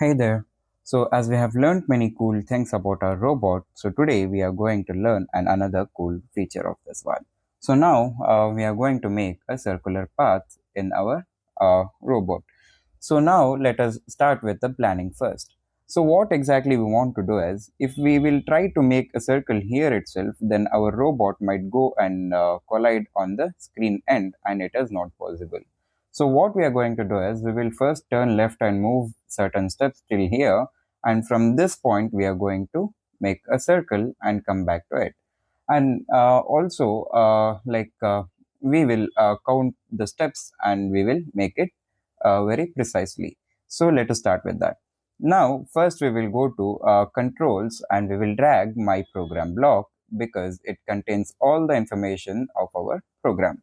Hey there. So, as we have learned many cool things about our robot, so today we are going to learn another cool feature of this one. So, now we are going to make a circular path in our robot. So, now let us start with the planning first. So, what exactly we want to do is if we will try to make a circle here itself, then our robot might go and collide on the screen end, and it is not possible. So what we are going to do is we will first turn left and move certain steps till here, and from this point we are going to make a circle and come back to it. And also we will count the steps and we will make it very precisely. So let us start with that. Now first we will go to controls and we will drag my program block because it contains all the information of our program.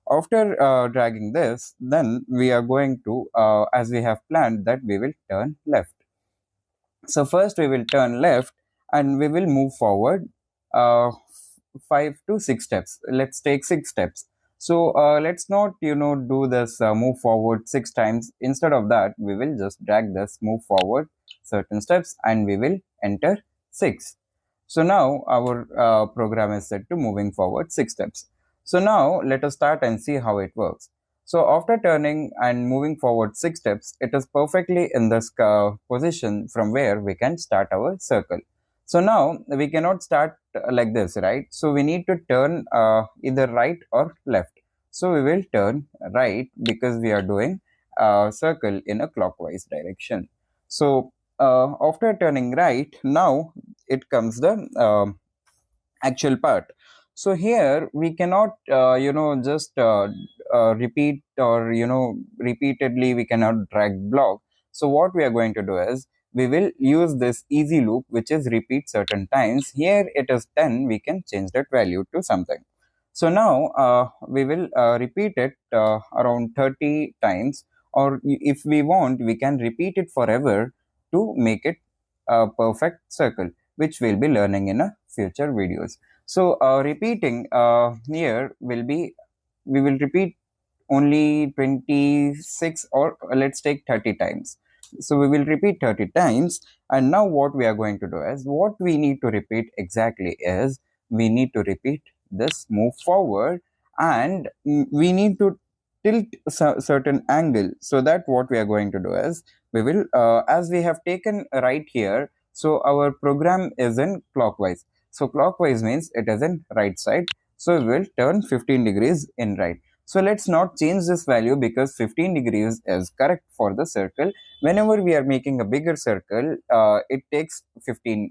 After dragging this, then we are going to, as we have planned, that we will turn left. So first we will turn left and we will move forward 5 to 6 steps. Let's take 6 steps. So let's not, do this move forward 6 times. Instead of that, we will just drag this move forward certain steps and we will enter 6. So now our program is set to moving forward 6 steps. So now let us start and see how it works. So after turning and moving forward 6 steps, it is perfectly in this position from where we can start our circle. So now we cannot start like this, right? So we need to turn either right or left. So we will turn right because we are doing a circle in a clockwise direction. So after turning right, now it comes the actual part. So here we cannot just repeat or repeatedly we cannot drag block. So what we are going to do is we will use this easy loop which is repeat certain times. Here it is 10, we can change that value to something. So now we will repeat it around 30 times, or if we want we can repeat it forever to make it a perfect circle, which we'll be learning in a future videos. So repeating here will be, we will repeat only 26, or let's take 30 times. So we will repeat 30 times. And now what we are going to do is, what we need to repeat exactly is, we need to repeat this move forward, and we need to tilt certain angle. So that what we are going to do is, we will as we have taken right here, so our program is in clockwise. So clockwise means it is in right side. So we will turn 15 degrees in right. So let's not change this value because 15 degrees is correct for the circle. Whenever we are making a bigger circle, it takes 15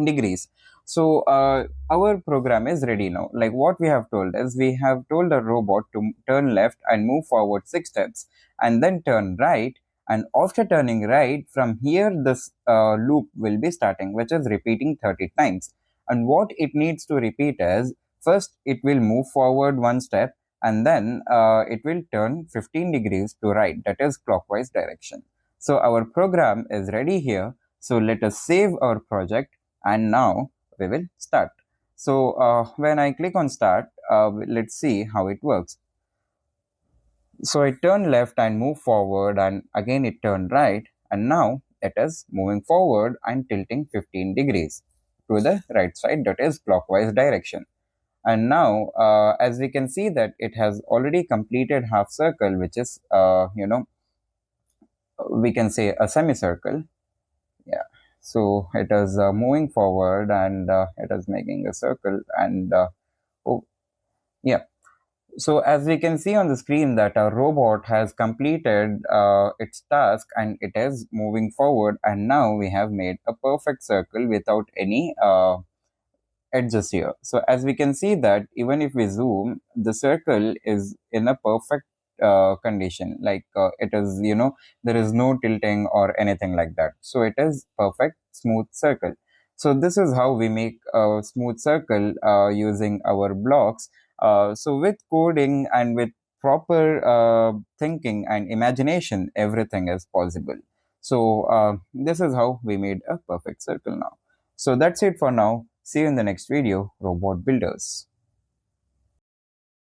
degrees. So our program is ready now. Like what we have told is, we have told the robot to turn left and move forward 6 steps and then turn right. And after turning right, from here this loop will be starting, which is repeating 30 times. And what it needs to repeat is, first it will move forward 1 step and then it will turn 15 degrees to right, that is clockwise direction. So our program is ready here. So let us save our project and now we will start. So when I click on start, let's see how it works. So I turn left and move forward, and again it turned right, and now it is moving forward and tilting 15 degrees to the right side, that is clockwise direction. And now as we can see that it has already completed half circle, which is we can say a semicircle. Yeah, so it is moving forward and it is making a circle, and oh yeah. So as we can see on the screen that our robot has completed its task and it is moving forward, and now we have made a perfect circle without any edges here. So as we can see that even if we zoom, the circle is in a perfect condition, like it is, there is no tilting or anything like that. So it is perfect smooth circle. So this is how we make a smooth circle using our blocks. So with coding and with proper thinking and imagination, everything is possible. So this is how we made a perfect circle now. So that's it for now. See you in the next video, Robot Builders.